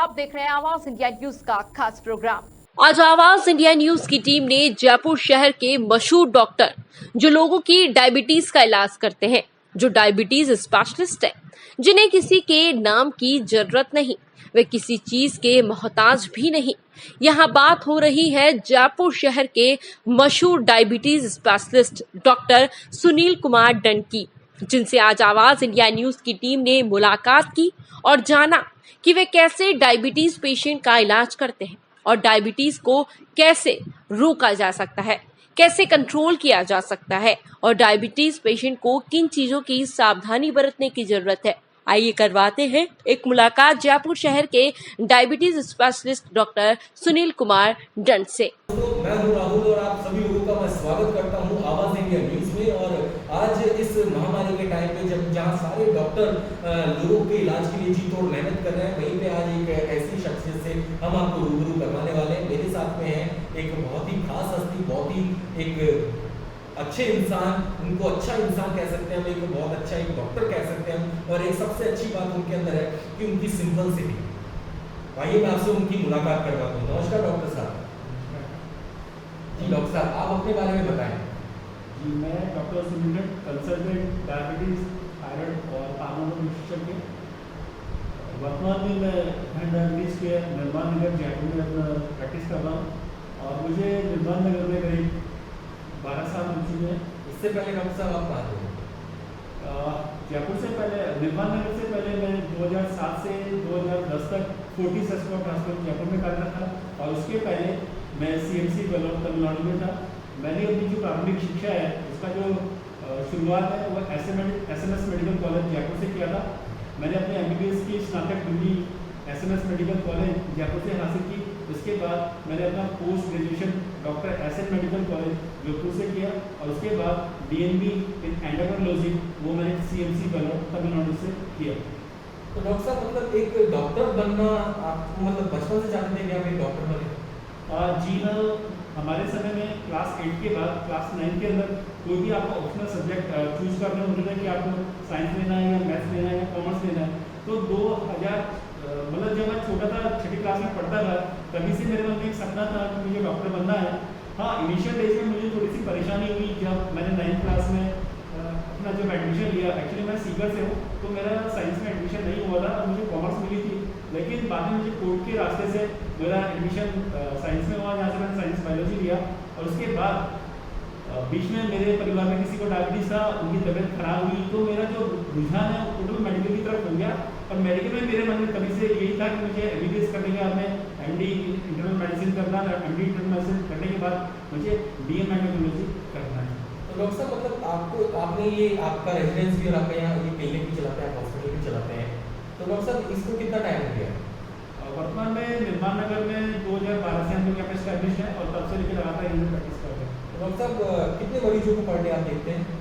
आप देख रहे हैं आवाज इंडिया न्यूज का खास प्रोग्राम। आज आवाज इंडिया न्यूज की टीम ने जयपुर शहर के मशहूर डॉक्टर जो लोगों की डायबिटीज का इलाज करते हैं, जो डायबिटीज स्पेशलिस्ट है, जिन्हें किसी के नाम की जरूरत नहीं, वे किसी चीज के मोहताज भी नहीं। यहाँ बात हो रही है जयपुर शहर के मशहूर diabetes specialist doctor Sunil Kumar डंड की, जिनसे आज आवाज इंडिया न्यूज की टीम ने मुलाकात की और जाना कि वे कैसे डायबिटीज पेशेंट का इलाज करते हैं और डायबिटीज को कैसे रोका जा सकता है, कैसे कंट्रोल किया जा सकता है और डायबिटीज पेशेंट को किन चीजों की सावधानी बरतने की जरूरत है। आइए करवाते हैं एक मुलाकात जयपुर शहर के diabetes specialist doctor Sunil Kumar डंड से। मैं हूं राहुल और आप सभी लोगों का मैं स्वागत करता हूं आवाज इंडिया न्यूज में। और आज इस महामारी के टाइम पे जहां सारे डॉक्टर लोगों के इलाज के लिए जी तोड़ मेहनत कर रहे हैं, वहीं पे आज एक ऐसी शख्सियत से हम आपको रूबरू करवाने वाले हैं। मेरे साथ में है एक बहुत ही खास हस्ती, बहुत ही एक अच्छे इंसान, उनको अच्छा इंसान कह सकते हैं हम, एक बहुत अच्छा एक डॉक्टर कह सकते हैं। और एक सबसे अच्छी बात उनके अंदर है कि उनकी सिंपलिसिटी। आइए मैं आपसे उनकी मुलाकात करवाता हूँ। नमस्कार डॉक्टर साहब। जी डॉक्टर साहब, आप अपने बारे में बताएं। जी, मैं डॉक्टर सुनील डंड, कंसल्टेंट डायबिटीज, थायराइड और हार्मोन विशेषज्ञ। वर्तमान में मैं हैंड डायबिटीज के निर्माण नगर जयपुर में अपना प्रैक्टिस कर रहा हूँ और मुझे निर्माण नगर में करीब 12 साल हो चुके हैं। इससे पहले डॉक्टर साहब आप कहाँ थे? जयपुर से पहले, निर्माण नगर से पहले मैं 2007 से 2010 तक फोर्टिस एस्कॉर्ट हॉस्पिटल जयपुर में कार्यरत था और उसके पहले मैं CMC बेलोर तमिलनाडु में था। मैंने अपनी जो प्रारंभिक शिक्षा है उसका जो शुरुआत है वो SMS मेडिकल कॉलेज जयपुर से किया था। मैंने अपने MBBS की स्नातक degree SMS medical college Jaipur से हासिल की। उसके बाद मैंने अपना post graduation doctor SN medical college Jodhpur से किया और उसके बाद DNB इन एंडोक्राइनोलॉजी वो मैंने CMC बेलोर तमिलनाडु से किया। तो डॉक्टर साहब, मतलब एक डॉक्टर बनना आप मतलब बचपन से चाहते थे कि आप एक डॉक्टर बने? जी हाँ, हमारे समय में क्लास 8 के बाद क्लास 9 के अंदर कोई भी आपका ऑप्शनल सब्जेक्ट चूज करना होता था कि आपको साइंस लेना है या मैथ्स लेना है या कॉमर्स लेना है। तो 2000 मतलब जब मैं छोटा था, 6ठी क्लास में पढ़ता था, तभी से मेरे मन में एक सपना था कि मुझे डॉक्टर बनना है। हाँ, इनिशियल डेज में मुझे थोड़ी सी परेशानी हुई जब मैंने 9th क्लास में अपना जब एडमिशन लिया। एक्चुअली मैं सीकर से हूँ तो मेरा साइंस में एडमिशन नहीं हुआ था और मुझे कॉमर्स मिली थी, लेकिन बाद में मुझे कोर्ट के रास्ते से मेरा एडमिशन साइंस में हुआ, जहाँ से मैंने साइंस बायोलॉजी लिया। और उसके बाद बीच में मेरे परिवार में किसी को डायबिटीज था, उनकी तबीयत खराब हुई, तो मेरा जो रुझान है वो टोटल मेडिकल की तरफ हो गया। और मेडिकल में मेरे मन में तभी से यही था कि मुझे MBBS करने के बाद में MD इंटरनल मेडिसिन करना है, MD इंटरनल मेडिसिन करने के बाद मुझे DM एंडोक्राइनोलॉजी करना है। तो डॉक्टर साहब, मतलब आपने ये आपका रेजिडेंस भी और आपका यहाँ ये क्लिनिक भी चलाते हैं, हॉस्पिटल भी चलाते हैं, तो डॉक्टर साहब इसको कितना टाइम हो गया? वर्तमान में निर्माण नगर में 2012 से हम लोग यहाँ पे एस्टैब्लिश है और तब से लेकर लगातार यहीं प्रैक्टिस करते हैं। तो डॉक्टर साहब, कितने मरीजों को पर डे आप देखते हैं?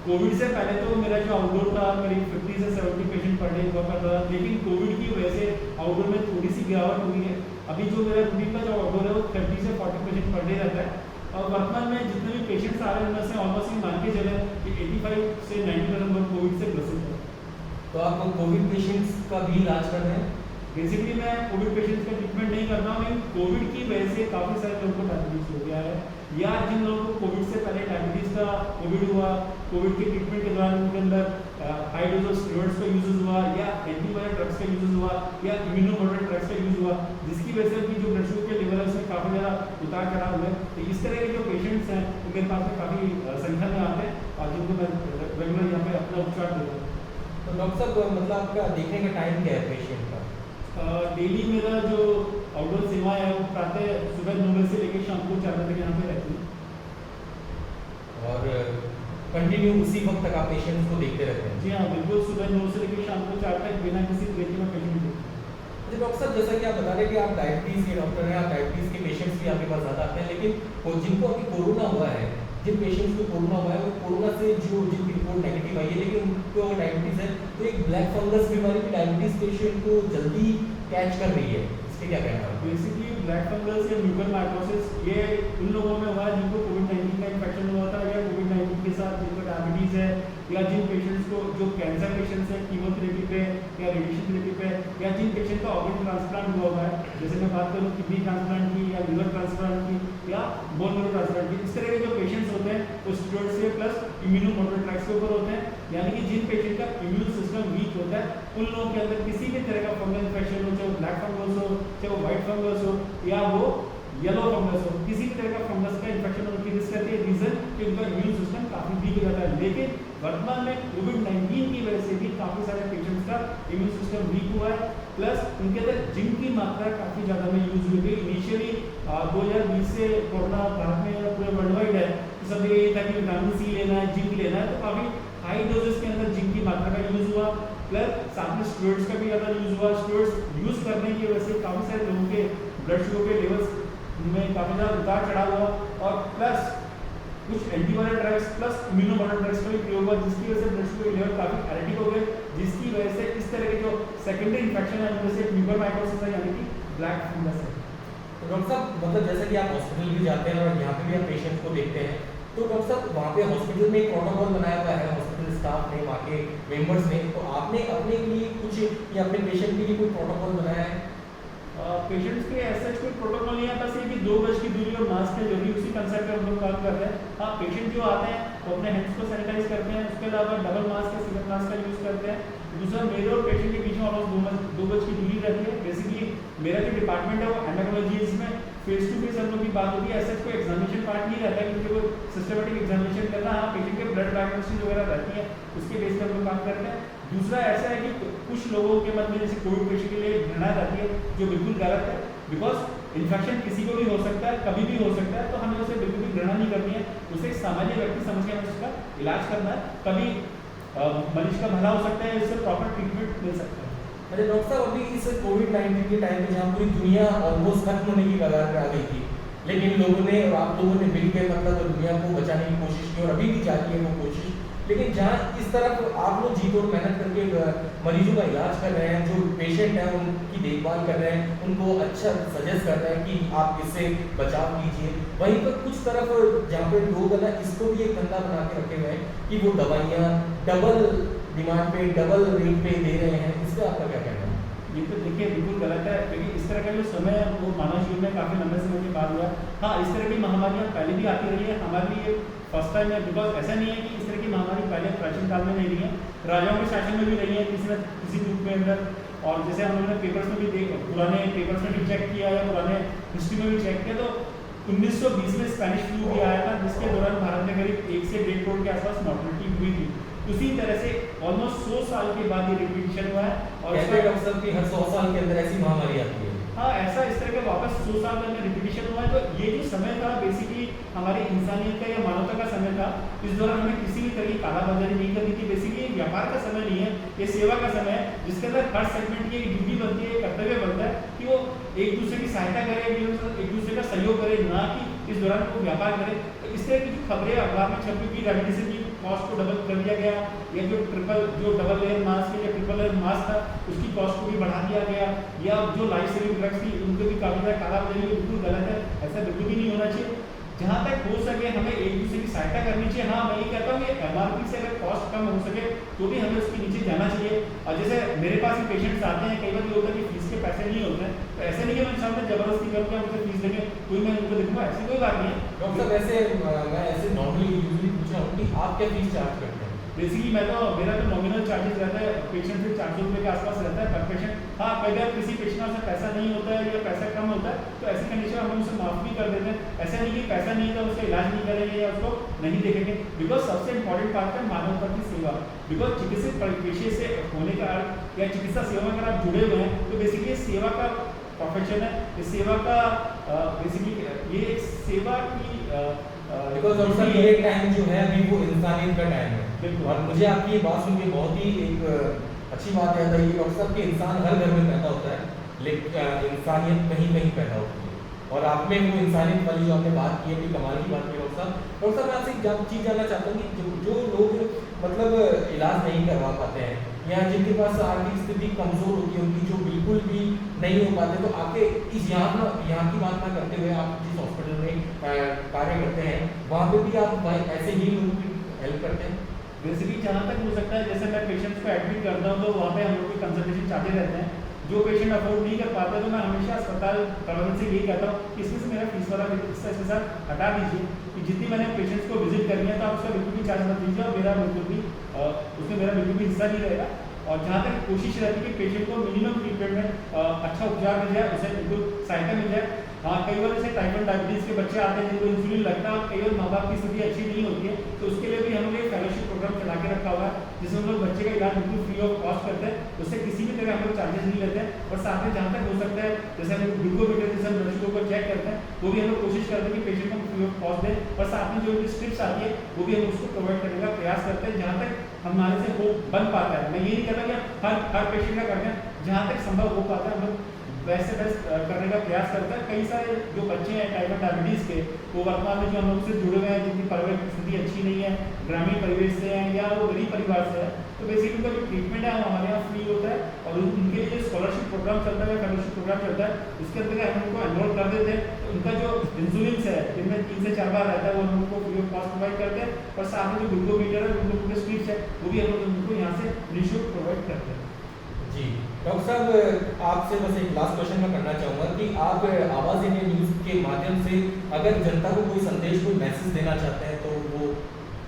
कोविड से पहले तो मेरा जो आउटडोर था करीब 50 से 70 पेशेंट पर डे हुआ करता था, लेकिन कोविड की वजह से आउटडोर में थोड़ी सी गिरावट हुई है। अभी जो मेरा रूटीन का जो आउटडोर है वो 30 से 40 पेशेंट पर डे रहता है। और वर्तमान में जितने भी पेशेंट्स आ रहे हैं उनमें से ऑलमोस्ट ये मान के चले कि 85 से 90% लोग कोविड से ग्रसित है। तो आप कोविड पेशेंट्स का भी इलाज कर रहे हैं? बेसिकली मैं कोविड पेशेंट्स का ट्रीटमेंट नहीं कर रहा हूँ, लेकिन कोविड की वजह से काफ़ी सारे लोगों को डायबिटीज हो गया है, या जिन लोगों को कोविड से पहले डायबिटीज का कोविड हुआ, कोविड के ट्रीटमेंट के दौरान उनके अंदर हाई डोज ऑफ स्टेरॉइड्स का यूज हुआ या एंटीवायरल ड्रग्स का यूज हुआ या इम्यूनोमोडरेट ड्रग्स का यूज हुआ, जिसकी वजह से उनकी जो ब्लड शुगर के लेवल है उसमें काफ़ी ज़्यादा उतार चढ़ाव हुए। तो इस तरह के जो पेशेंट्स हैं वो मेरे पास में काफ़ी संख्या में आते हैं और जिनको मैं रेगुलर यहाँ पे अपना उपचार देता हूँ। तो डॉक्टर साहब, मतलब आपका देखने का टाइम क्या है पेशेंट का? डेली मेरा जो आउटडोर सेवा है वो प्रातः सुबह 9 बजे से लेकर शाम को 4 बजे तक यहाँ पे रहती है और कंटिन्यू उसी वक्त तक आप पेशेंट्स को देखते रहते हैं? जी हाँ, बिल्कुल, सुबह 9 से लेकर शाम को 4 तक बिना किसी ब्रेक में पेशेंट को। अच्छा डॉक्टर साहब, जैसा कि आप बता रहे हैं कि आप डायबिटीज़ के डॉक्टर हैं, आप डायबिटीज़ के पेशेंट्स भी आपके पास ज़्यादा आते हैं, लेकिन जिनको अभी कोरोना हुआ है, जिन पेशेंट्स को कोरोना हुआ है, वो कोरोना से जिनकी रिपोर्ट नेगेटिव आई है लेकिन उनको डायबिटीज़ है, तो एक ब्लैक फंगस बीमारी भी डायबिटीज़ पेशेंट को जल्दी कैच कर रही है, इसके क्या कहना है? बेसिकली ब्लैक फंगस या म्यूकरमाइकोसिस ये उन लोगों में हुआ है जिनको कोविड-19 का इन्फेक्शन हुआ था या कोविड-19 के साथ जिनको डायबिटीज़ है, या जिन पेशेंट्स को जो कैंसर पेशेंट्स हैं कीमोथेरेपी पे या रेडिएशन थेरेपी पे, या जिन पेशेंट का ऑर्गन ट्रांसप्लांट हुआ हुआ है, जैसे मैं बात करूँ किडनी ट्रांसप्लांट की या लिवर ट्रांसप्लांट की या बोन मैरो ट्रांसप्लांट की, इस तरह के जो पेशेंट्स होते हैं वो स्टेरॉइड से प्लस इम्यूनोमोडुलेटर ड्रग्स के ऊपर होते हैं। यानी कि जिन पेशेंट का इम्यून सिस्टम वीक होता है उन लोगों के अंदर किसी भी तरह का फंगल इन्फेक्शन हो, चाहे वो ब्लैक फंगस हो, चाहे वो व्हाइट फंगस हो या वो येलो फंगस हो, किसी भी तरह का फंगस का इन्फेक्शन होने की रिस्क रहती है। रीजन कि उनका इम्यून सिस्टम काफी वीक हो जाता है। लेकिन वर्तमान में कोविड-19 की वजह से भी काफी सारे पेशेंट्स का इम्यून सिस्टम वीक हुआ है, प्लस उनके अंदर जिंक की मात्रा काफी ज्यादा में यूज हुई है। इनिशियली 2020 से कोरोना भारत में पूरे वर्ल्ड वाइड है, तो सब ये था कि विटामिन सी लेना है, जिंक लेना है, तो काफी हाई डोजेस के अंदर जिंक की मात्रा का यूज हुआ, प्लस साथ में स्टेरॉइड्स का भी ज़्यादा यूज हुआ। स्टेरॉइड्स यूज करने की वजह से काफ़ी सारे लोगों के ब्लड शुगर के लेवल्स में काफ़ी ज़्यादा उतार चढ़ाव हुआ, और प्लस कुछ antiviral drugs plus immunomodulator drugs का भी प्रयोग हुआ, जिसकी वजह से ब्लड शुगर के लेवल काफ़ी एरेटिक हो गए, जिसकी वजह से इस तरह के जो सेकेंडरी इन्फेक्शन है उनमें से म्यूकोरमाइकोसिस है, यानी कि ब्लैक फंगस है। तो डॉक्टर साहब, मतलब जैसा कि आप हॉस्पिटल भी जाते हैं और यहाँ पे भी आप पेशेंट को देखते हैं, तो डॉक्टर साहब वहाँ पे हॉस्पिटल में एक प्रोटोकॉल बनाया हुआ है हॉस्पिटल स्टाफ ने, वहाँ के मेंबर्स ने, तो आपने अपने लिए कुछ या अपने पेशेंट के लिए कोई प्रोटोकॉल बनाया है? पेशेंट्स के ऐसा कोई प्रोटोकॉल नहीं है, बस ये कि 2 गज की दूरी और मास्क है, जो भी उसी कंसेप्ट पे हम लोग काम करते हैं। हाँ, पेशेंट जो आते हैं वो अपने हैंड्स को सैनिटाइज करते हैं, उसके अलावा डबल मास्क या सिंगल मास्क का यूज़ करते हैं। दूसरा, मेरे और पेशेंट के बीच में ऑलमोस्ट 2 गज की दूरी रहती है। बेसिकली मेरा जो डिपार्टमेंट है वो एंडोक्राइनोलॉजी है, इसमें फेस टू फेस हम लोग की बात होती है। ऐसा कोई एग्जामिनेशन पार्ट नहीं रहता है कि मुझे कोई सिस्टमेटिक एग्जामिनेशन करना। हाँ, पेशेंट के ब्लड डायग्नोसिस वगैरह रहती है, उसके बेस पर हम लोग काम करते हैं। दूसरा ऐसा है कि कुछ लोगों के मन में जैसे कोविड पेशेंट के लिए घृणा रहती है, जो बिल्कुल गलत है, बिकॉज इन्फेक्शन किसी को भी हो सकता है, कभी भी हो सकता है, तो हमें उसे बिल्कुल भी घृणा नहीं करनी है। उसे एक सामान्य व्यक्ति समझ के हमें उसका इलाज करना है। कभी मरीज का भला हो सकता है, इससे प्रॉपर ट्रीटमेंट मिल सकता है। अरे डॉक्टर साहब, अभी इस कोविड-19 के टाइम पे जहाँ पूरी दुनिया ऑलमोस्ट खत्म होने की कगार पे आ गई थी, लेकिन लोगों ने और आप लोगों ने मिलकर मतलब दुनिया को बचाने की कोशिश की और अभी भी जारी है वो कोशिश। लेकिन जहाँ इस तरफ आप लोग जी तोड़ मेहनत करके मरीजों का इलाज कर रहे हैं, जो पेशेंट हैं उनकी देखभाल कर रहे हैं, उनको अच्छा सजेस्ट कर रहे हैं कि आप इससे बचाव कीजिए, वहीं पर कुछ तरफ जहाँ पे लोग है ना इसको भी एक धंधा बना के रखे हुए हैं कि वो दवाइयाँ डबल डिमांड पे डबल रेट पे दे रहे हैं। इस पर आपका क्या कहना है? ये तो देखिए बिल्कुल गलत है, क्योंकि इस तरह का जो समय है वो मानव जीवन में काफ़ी लंबे समय के बाद हुआ है। हाँ, इस तरह की महामारियाँ पहले भी आती रही है, हमारे लिए फर्स्ट टाइम है, बिकॉज ऐसा नहीं है कि इस तरह की महामारी पहले प्राचीन काल में नहीं रही है, राजाओं के शासन में भी रही है किसी न किसी रूप में अंदर। और जैसे हम लोगों ने पेपर्स में भी पुराने पेपर्स में भी चेक किया या पुराने हिस्ट्री में भी चेक किया, तो 1920 में स्पेनिश फ्लू भी आया था, जिसके दौरान भारत में करीब 1 से 1.5 करोड़ के आसपास मॉर्टलिटी हुई थी। उसी तरह से ऑलमोस्ट 100 साल के बाद ये रिपीटिशन हुआ है। और डॉक्टर की हर 100 साल के अंदर ऐसी महामारी आती है। हाँ, ऐसा इस तरह के वापस 100 साल में रिपीटिशन हुआ है। तो ये जो समय था बेसिकली हमारी इंसानियत का या मानवता का समय था। इस दौरान हमें किसी भी तरह की कालाबाजारी नहीं करनी थी। बेसिकली व्यापार का समय नहीं है, ये सेवा का समय है, जिसके अंदर हर सेगमेंट की एक ड्यूटी बनती है, कर्तव्य बनता है कि वो एक दूसरे की सहायता करे, एक दूसरे का सहयोग करे, ना कि इस दौरान वो व्यापार करे। तो इस तरह की जो खबरें अखबार में छपी की रेमडेसिविर की कॉस्ट को डबल कर दिया गया, या जो डबल लेयर मास्क या ट्रिपल लेयर मास्क था उसकी कॉस्ट को भी बढ़ा दिया गया, या जो लाइफ सेविंग ड्रग्स थी उनको भी काफ़ी ज़्यादा कालाबाजारी बिल्कुल गलत है, ऐसा बिल्कुल भी नहीं होना चाहिए। जहाँ तक हो सके हमें एक दूसरे की सहायता करनी चाहिए। हाँ, मैं ये कहता हूँ कि MRP से अगर कॉस्ट कम हो सके तो भी हमें उसके नीचे जाना चाहिए। और जैसे मेरे पास भी पेशेंट्स आते हैं, कई बार ये होता है कि फीस के पैसे नहीं होते हैं, तो ऐसे नहीं है मैं सामने जबरदस्ती करूँगा मुझे फीस देंगे कोई मैं उनको देखूँगा, ऐसी कोई बात नहीं है। डॉक्टर साहब, वैसे मैं ऐसे नॉर्मली यूजुअली पूछ रहा हूँ कि आप क्या फीस चार्ज करते हैं? बेसिकली मेरा तो नॉमिनल चार्जेस रहता है, पेशेंट से 400 रुपये के आसपास रहता है पर पेशेंट। हाँ, अगर किसी पेशेंट से पैसा नहीं होता है या पैसा कम होता है तो ऐसी कंडीशन हम उसे माफ़ भी कर देते हैं। ऐसा नहीं कि पैसा नहीं है तो उसका इलाज नहीं करेंगे या उसको नहीं देखेंगे, बिकॉज सबसे इंपॉर्टेंट बात है मानवता की सेवा। बिकॉज चिकित्सक पेशे से होने का अर्थ या चिकित्सा सेवा में अगर आप जुड़े हुए हैं तो बेसिकली सेवा का प्रोफेशन है, इस सेवा का बेसिकली ये सेवा की बिकॉज डॉक्टर ये टाइम जो है अभी वो इंसानियत का टाइम है। और मुझे आपकी ये बात सुन के बहुत ही एक अच्छी बात याद आई डॉक्टर साहब कि इंसान हर घर में पैदा होता है, लेकिन इंसानियत कहीं कहीं पैदा होती है। और आप में वो इंसानियत वाली जो आपने बात की है, अपनी कमाल की बात की डॉक्टर साहब। डॉक्टर साहब, मैं आपसे एक चीज़ जानना चाहता हूँ कि जो लोग मतलब इलाज नहीं करवा पाते हैं या जिनके पास आर्थिक स्थिति कमज़ोर होती है, उनकी जो बिल्कुल भी नहीं हो पाते, तो आपके इस यहाँ की बात ना करते हुए आप जिस हॉस्पिटल में कार्य करते हैं वहाँ पे भी आप ऐसे ही लोगों की हेल्प करते हैं? बेसिकली जहाँ तक हो सकता है, जैसे मैं पेशेंट्स को एडमिट करता हूँ तो वहाँ पे हम लोग के कंसल्टेशन चाहते रहते हैं। जो पेशेंट अफोर्ड नहीं कर पाते तो मैं हमेशा अस्पताल प्रबंधन से यही कहता हूँ कि इसमें से मेरा फीस वाला हिस्सा इसके साथ हटा दीजिए कि जितनी मैंने पेशेंट्स को विजिट करनी है तो आप उसका बिल्कुल भी चार्ज मत दीजिए और मेरा बिल्कुल भी उसमें मेरा बिल्कुल भी हिस्सा नहीं रहेगा। और जहाँ तक कोशिश रहती है कि पेशेंट को मिनिमम ट्रीटमेंट में अच्छा उपचार मिल जाए, उसे बिल्कुल सहायता मिल जाए। हाँ, कई बार जैसे टाइप 1 डायबिटीज़ के बच्चे आते हैं जिनको इंसुलिन लगता है और कई बार माँ बाप की स्थिति अच्छी नहीं होती है, तो उसके लिए भी हम लोग एक फेलोशिप प्रोग्राम चला के रखा हुआ है जिसमें हम लोग बच्चे का इलाज बिल्कुल फ्री ऑफ कॉस्ट करते हैं, उससे किसी भी तरह हम लोग चार्जेस नहीं लेते हैं। और साथ में जहाँ तक हो सकता है जैसे हम ग्लूकोमीटर जैसे ब्लड शुगर को चेक करते हैं वो भी हम लोग कोशिश करते हैं कि पेशेंट को फ्री ऑफ कॉस्ट दें। और साथ में जो स्ट्रिप्स आती है वो भी हम उसको प्रोवाइड करने का प्रयास करते हैं जहाँ तक हमारे से हो बन पाता है। मैं ये नहीं कहता कि हर पेशेंट का करते हैं, जहाँ तक संभव हो पाता है हम लोग वैसे बेस्ट करने का प्रयास करता है। कई सारे जो बच्चे हैं टाइप 1 डायबिटीज़ के वो वर्तमान में जो हम लोग से जुड़े हुए हैं जिनकी पारिवारिक स्थिति अच्छी नहीं है, ग्रामीण परिवेश से हैं या वो गरीब परिवार से है, तो बेसिकली उनका जो ट्रीटमेंट है वो हमारे यहाँ फ्री होता है। और उनके लिए स्कॉलरशिप प्रोग्राम चलता है, फेलोशिप प्रोग्राम चलता है, उसके अंतर्गत हम उनको एनरोल कर देते हैं। तो उनका जो इंसुलिन है जिनमें 3 से 4 बार रहता है वो हम उनको फ्री ऑफ कॉस्ट प्रोवाइड करते हैं। और साथ में जो ग्लूकोमीटर है, ग्लूकोमीटर स्ट्रिप्स है वो भी हम लोग उनको यहाँ से निःशुल्क प्रोवाइड करते हैं। जी डॉक्टर साहब, आपसे बस एक लास्ट क्वेश्चन मैं करना चाहूँगा कि आप आवाज़ इंडिया न्यूज़ के माध्यम से अगर जनता को कोई संदेश, कोई मैसेज देना चाहते हैं तो वो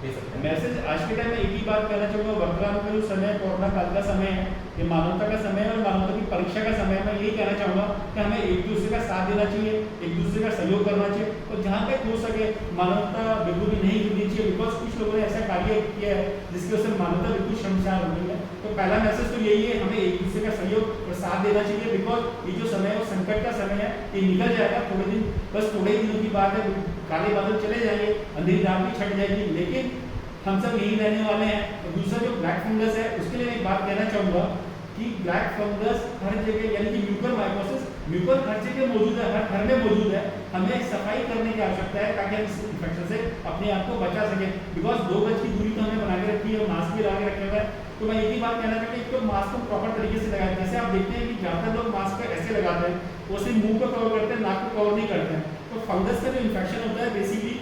दे सकते हैं। मैसेज आज के टाइम में एक ही बात कहना चाहूँगा, वर्तमान में जो समय कोरोना काल का समय है, ये मानवता का समय है और मानवता की परीक्षा का समय है। मैं यही कहना चाहूँगा कि हमें एक दूसरे का साथ देना चाहिए, एक दूसरे का सहयोग करना चाहिए और जहाँ तक हो सके मानवता बिल्कुल भी नहीं गिरनी चाहिए। बिकॉज कुछ लोगों ने ऐसा कार्य किया है जिसकी वजह से मानवता बिल्कुल शर्मसार हो गई है। तो पहला मैसेज तो यही है, हमें एक दूसरे का सहयोग और साथ देना चाहिए। बिकॉज ये जो समय है वो संकट का समय है, ये निकल जाएगा थोड़े दिन, बस थोड़े ही दिनों की बात है, काले बादल चले जाएंगे, अंधेरी रात भी छट जाएगी, लेकिन हम सब यही रहने वाले हैं। और दूसरा जो ब्लैक फंगस है उसके लिए एक बात कहना चाहूँगा कि ब्लैक फंगस हर जगह यानी कि म्यूकरमाइकोसिस हर जगह मौजूद है, हर घर में मौजूद है। हमें सफाई करने की आवश्यकता है ताकि हम इस इन्फेक्शन से अपने आप को बचा सकें। बिकॉज 2 गज की दूरी तो हमें बना के रखी है और मास्क भी लगा के रखे हुए हैं। तो मैं यही बात कहना चाहूँगा, एक तो मास्क को प्रॉपर तरीके से लगाएं। जैसे आप देखते हैं कि ज़्यादातर लोग मास्क को ऐसे लगाते हैं, वो सिर्फ मुंह को कवर करते हैं, नाक को कवर नहीं करते हैं। तो फंगस का जो इन्फेक्शन होता है बेसिकली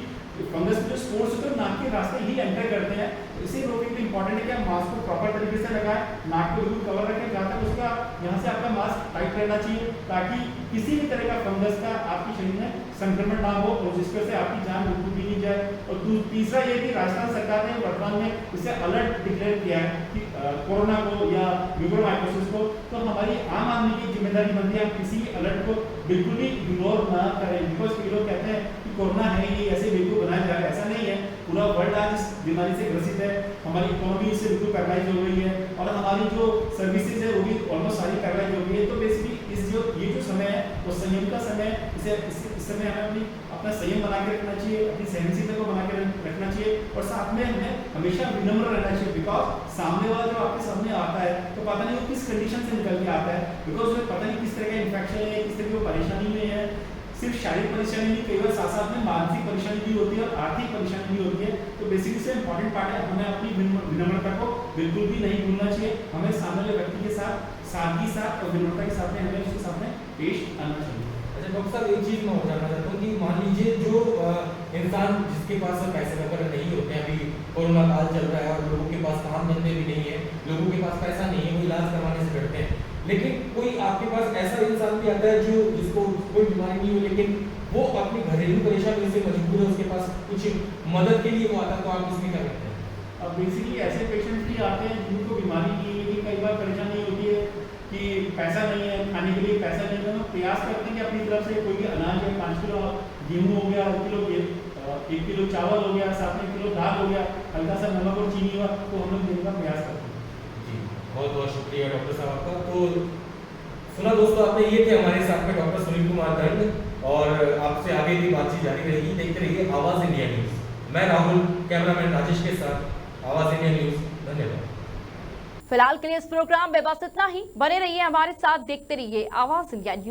फंगस जो स्पोर्स होते हैं नाक के रास्ते ही एंटर करते हैं। तो इसे रोकने के लिए इंपॉर्टेंट है कि आप मास्क को प्रॉपर तरीके से लगाएं, नाक को बिल्कुल कवर रखें, जहाँ तक उसका यहाँ से आपका मास्क टाइट रहना चाहिए ताकि किसी भी तरह का फंगस का आपके शरीर में संक्रमण ना हो और जिसकी वजह से आपकी जान बिल्कुल भी नहीं जाए। और तीसरा ये कि राजस्थान सरकार ने वर्तमान में इसे अलर्ट डिक्लेयर किया है कि कोरोना को या म्यूकरमाइकोसिस को, तो हमारी आम आदमी की जिम्मेदारी बनती है हम किसी भी अलर्ट को बिल्कुल भी इग्नोर ना करें। बिकॉज कई लोग कहते हैं कि कोरोना है ये ऐसे बिल्कुल बनाया जा रहा है, ऐसा नहीं है। पूरा वर्ल्ड आज इस बीमारी से ग्रसित है, हमारी इकोनॉमी इससे बिल्कुल पैरालाइज हो गई है और हमारी जो सर्विसेज है वो भी ऑलमोस्ट सारी पैरालाइज हो गई है। तो बेसिकली ये जो समय है वो संयम का समय है। इस समय हमें अपना संयम बना के रखना चाहिए, अपनी सहनशीलता को बना के रखना चाहिए और साथ में हमें हमेशा विनम्र रहना चाहिए। बिकॉज सामने वाला जो आपके सामने आता है तो पता नहीं वो किस कंडीशन से निकल के आता है, बिकॉज उन्हें पता नहीं किस तरह का इन्फेक्शन है, किस तरह की परेशानी में है। सिर्फ शारीरिक परेशानी नहीं, कई बार साथ साथ में मानसिक परेशानी भी होती है और आर्थिक परेशानी भी होती है। तो बेसिकली से इम्पॉर्टेंट पार्ट है, हमें अपनी विनम्रता को बिल्कुल भी नहीं भूलना चाहिए। हमें सामने वाले व्यक्ति के साथ सादगी साथ और विनम्रता के साथ में हमें उसके सामने पेश आना चाहिए। अच्छा डॉक्टर साहब, एक चीज़ मैं और जानना चाहता हूँ कि मान लीजिए जो इंसान जिसके पास पैसे वगैरह नहीं होते हैं, अभी कोरोना काल चल रहा है और लोगों के पास काम धंधे भी नहीं है, लोगों के पास पैसा नहीं है, वो इलाज करवाने से डरते हैं, लेकिन कोई आपके पास ऐसा इंसान भी आता है जो जिसको कोई बीमारी नहीं हो लेकिन वो अपनी घरेलू परेशानी से मजबूर है, उसके पास कुछ मदद के लिए वो आता है, तो आप इसमें क्या करते हैं? अब बेसिकली ऐसे पेशेंट्स भी आते हैं जिनको बीमारी की लेकिन कई बार परेशानी होती है कि पैसा नहीं है, खाने के लिए पैसा नहीं है। तो प्रयास करते हैं कि अपनी तरफ से कोई भी अनाज है, 5 किलो गेहूँ हो गया, 1 किलो चावल हो गया, साथ में 1 किलो दाल हो गया, हल्का सा नमक और चीनी हुआ, तो हम लोग देने का प्रयास करते हैं। जी बहुत बहुत शुक्रिया डॉक्टर साहब आपका। तो सुना दोस्तों आपने, ये थे हमारे साथ में डॉक्टर सुनील कुमार दंड और आपसे आगे भी बातचीत जारी रहेगी। देखते रहिए आवाज़ इंडिया न्यूज़। मैं राहुल, कैमरामैन राजेश के साथ आवाज़ इंडिया न्यूज़। धन्यवाद। फिलहाल के लिए इस प्रोग्राम में बस इतना ही। बने रहिए हमारे साथ, देखते रहिए आवाज़ इंडिया न्यूज़।